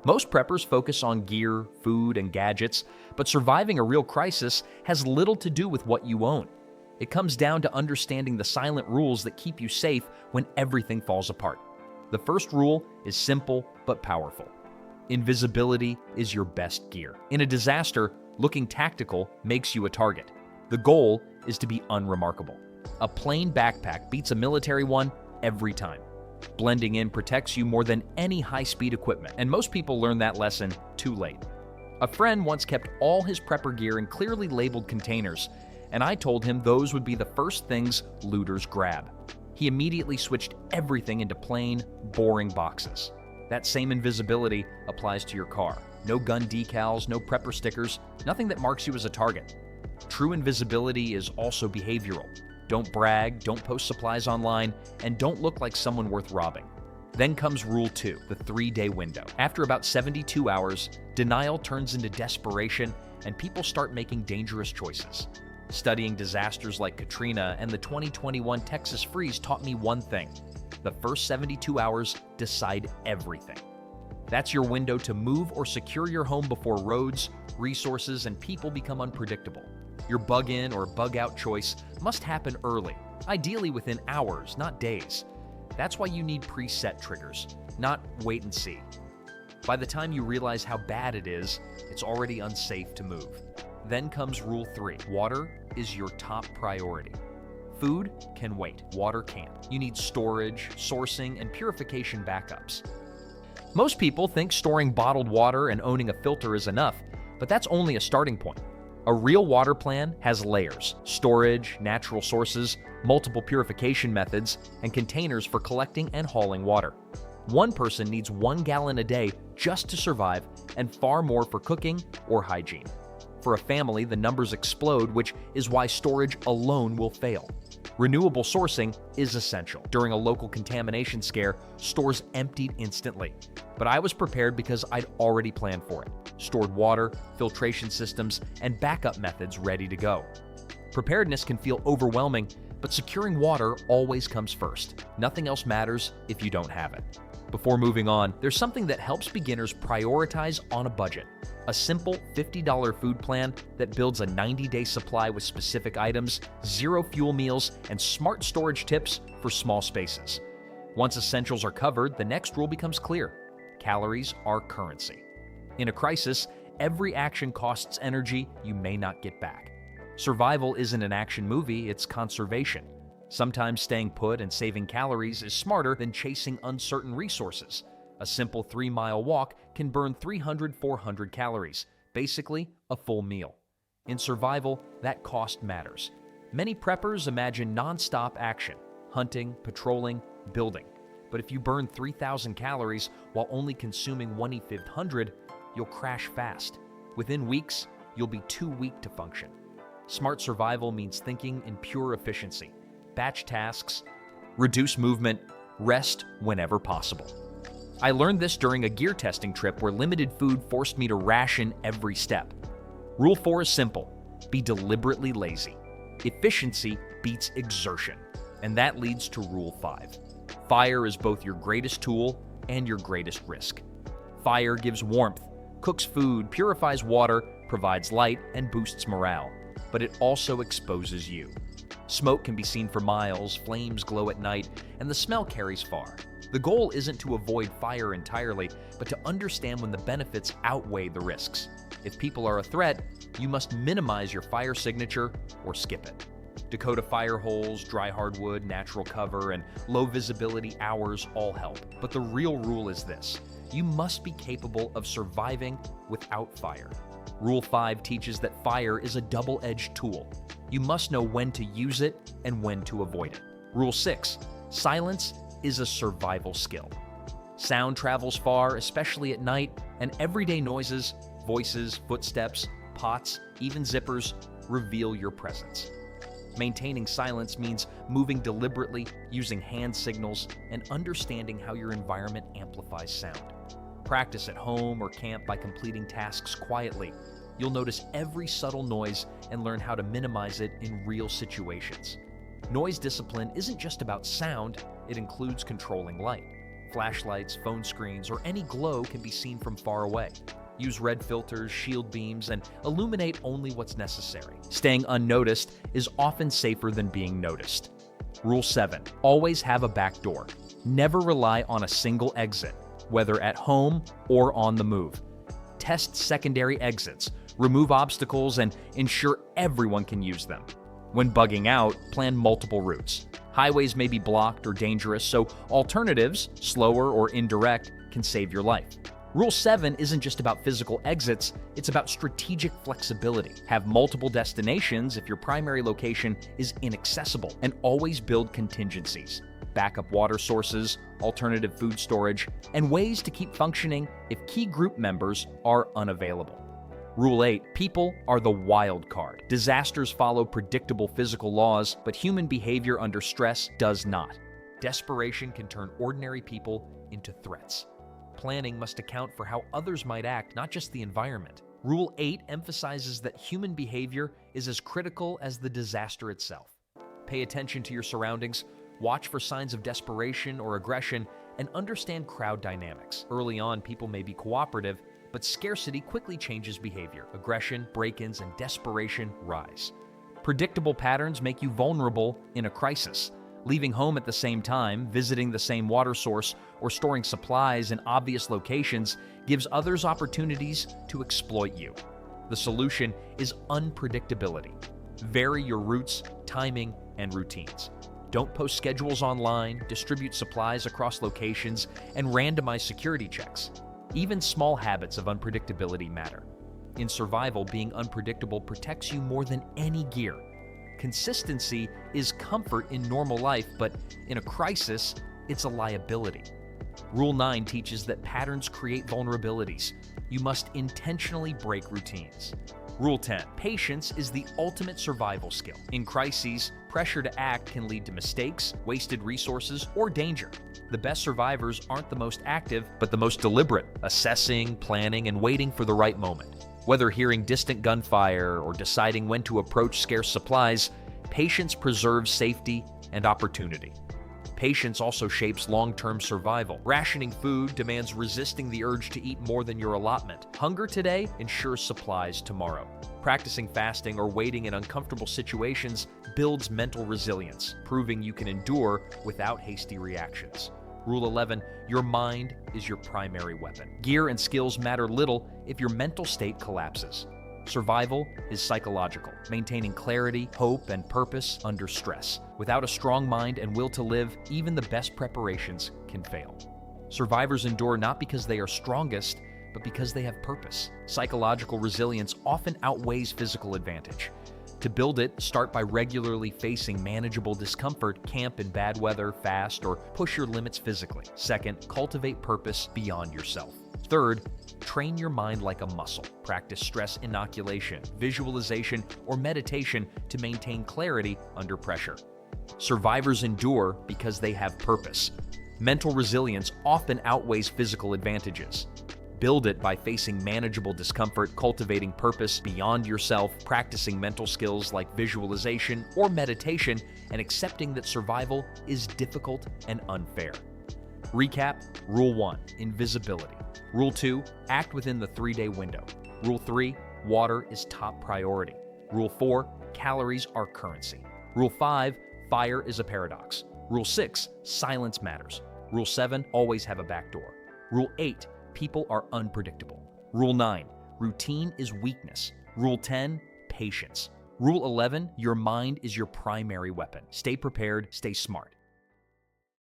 Most preppers focus on gear, food, and gadgets, but surviving a real crisis has little to do with what you own. It comes down to understanding the silent rules that keep you safe when everything falls apart. The first rule is simple but powerful. Invisibility is your best gear. In a disaster, looking tactical makes you a target. The goal is to be unremarkable. A plain backpack beats a military one every time. Blending in protects you more than any high-speed equipment, and most people learn that lesson too late. A friend once kept all his prepper gear in clearly labeled containers, and I told him those would be the first things looters grab. He immediately switched everything into plain, boring boxes. That same invisibility applies to your car. No gun decals, no prepper stickers, nothing that marks you as a target. True invisibility is also behavioral. Don't brag, don't post supplies online, and don't look like someone worth robbing. Then comes Rule 2, the 3-day window. After about 72 hours, denial turns into desperation, and people start making dangerous choices. Studying disasters like Katrina and the 2021 Texas freeze taught me one thing. The first 72 hours decide everything. That's your window to move or secure your home before roads, resources, and people become unpredictable. Your bug-in or bug-out choice must happen early, ideally within hours, not days. That's why you need preset triggers, not wait and see. By the time you realize how bad it is, it's already unsafe to move. Then comes Rule 3. Water is your top priority. Food can wait, water can't. You need storage, sourcing, and purification backups. Most people think storing bottled water and owning a filter is enough, but that's only a starting point. A real water plan has layers: storage, natural sources, multiple purification methods, and containers for collecting and hauling water. One person needs 1 gallon a day just to survive, and far more for cooking or hygiene. For a family, the numbers explode, which is why storage alone will fail. Renewable sourcing is essential. During a local contamination scare, stores emptied instantly. But I was prepared because I'd already planned for it. Stored water, filtration systems, and backup methods ready to go. Preparedness can feel overwhelming, but securing water always comes first. Nothing else matters if you don't have it. Before moving on, there's something that helps beginners prioritize on a budget. A simple $50 food plan that builds a 90-day supply with specific items, 0 fuel meals, and smart storage tips for small spaces. Once essentials are covered, the next rule becomes clear. Calories are currency. In a crisis, every action costs energy you may not get back. Survival isn't an action movie, it's conservation. Sometimes staying put and saving calories is smarter than chasing uncertain resources. A simple 3-mile walk can burn 300-400 calories, basically a full meal. In survival, that cost matters. Many preppers imagine non-stop action: hunting, patrolling, building. But if you burn 3,000 calories while only consuming 1,500, you'll crash fast. Within weeks, you'll be too weak to function. Smart survival means thinking in pure efficiency. Batch tasks, reduce movement, rest whenever possible. I learned this during a gear testing trip where limited food forced me to ration every step. Rule 4 is simple: be deliberately lazy. Efficiency beats exertion, and that leads to Rule 5. Fire is both your greatest tool and your greatest risk. Fire gives warmth, cooks food, purifies water, provides light, and boosts morale, but it also exposes you. Smoke can be seen for miles, flames glow at night, and the smell carries far. The goal isn't to avoid fire entirely, but to understand when the benefits outweigh the risks. If people are a threat, you must minimize your fire signature or skip it. Dakota fire holes, dry hardwood, natural cover, and low visibility hours all help. But the real rule is this: you must be capable of surviving without fire. Rule 5 teaches that fire is a double-edged tool. You must know when to use it and when to avoid it. Rule 6: silence is a survival skill. Sound travels far, especially at night, and everyday noises, voices, footsteps, pots, even zippers, reveal your presence. Maintaining silence means moving deliberately, using hand signals, and understanding how your environment amplifies sound. Practice at home or camp by completing tasks quietly. You'll notice every subtle noise and learn how to minimize it in real situations. Noise discipline isn't just about sound, it includes controlling light. Flashlights, phone screens, or any glow can be seen from far away. Use red filters, shield beams, and illuminate only what's necessary. Staying unnoticed is often safer than being noticed. Rule 7. Always have a back door. Never rely on a single exit, whether at home or on the move. Test secondary exits, remove obstacles, and ensure everyone can use them. When bugging out, plan multiple routes. Highways may be blocked or dangerous, so alternatives, slower or indirect, can save your life. Rule 7 isn't just about physical exits, it's about strategic flexibility. Have multiple destinations if your primary location is inaccessible, and always build contingencies. Backup water sources, alternative food storage, and ways to keep functioning if key group members are unavailable. Rule 8. People are the wild card. Disasters follow predictable physical laws, but human behavior under stress does not. Desperation can turn ordinary people into threats. Planning must account for how others might act, not just the environment. Rule 8 emphasizes that human behavior is as critical as the disaster itself. Pay attention to your surroundings, watch for signs of desperation or aggression, and understand crowd dynamics. Early on, people may be cooperative, but scarcity quickly changes behavior. Aggression, break-ins, and desperation rise. Predictable patterns make you vulnerable in a crisis. Leaving home at the same time, visiting the same water source, or storing supplies in obvious locations gives others opportunities to exploit you. The solution is unpredictability. Vary your routes, timing, and routines. Don't post schedules online, distribute supplies across locations, and randomize security checks. Even small habits of unpredictability matter. In survival, being unpredictable protects you more than any gear. Consistency is comfort in normal life, but in a crisis, it's a liability. Rule 9 teaches that patterns create vulnerabilities. You must intentionally break routines. Rule 10. Patience is the ultimate survival skill. In crises, pressure to act can lead to mistakes, wasted resources, or danger. The best survivors aren't the most active, but the most deliberate, assessing, planning, and waiting for the right moment. Whether hearing distant gunfire or deciding when to approach scarce supplies, patience preserves safety and opportunity. Patience also shapes long-term survival. Rationing food demands resisting the urge to eat more than your allotment. Hunger today ensures supplies tomorrow. Practicing fasting or waiting in uncomfortable situations builds mental resilience, proving you can endure without hasty reactions. Rule 11, your mind is your primary weapon. Gear and skills matter little if your mental state collapses. Survival is psychological, maintaining clarity, hope, and purpose under stress. Without a strong mind and will to live, even the best preparations can fail. Survivors endure not because they are strongest, but because they have purpose. Psychological resilience often outweighs physical advantage. To build it, start by regularly facing manageable discomfort, camp in bad weather, fast, or push your limits physically. Second, cultivate purpose beyond yourself. Third, train your mind like a muscle. Practice stress inoculation, visualization, or meditation to maintain clarity under pressure. Survivors endure because they have purpose. Mental resilience often outweighs physical advantages. Build it by facing manageable discomfort, cultivating purpose beyond yourself, practicing mental skills like visualization or meditation, and accepting that survival is difficult and unfair. Recap: Rule 1, invisibility. Rule 2, act within the 3-day window. Rule 3, water is top priority. Rule 4, calories are currency. Rule 5, fire is a paradox. Rule 6, silence matters. Rule 7, always have a back door. Rule 8, people are unpredictable. Rule 9, routine is weakness. Rule 10, patience. Rule 11, your mind is your primary weapon. Stay prepared, stay smart.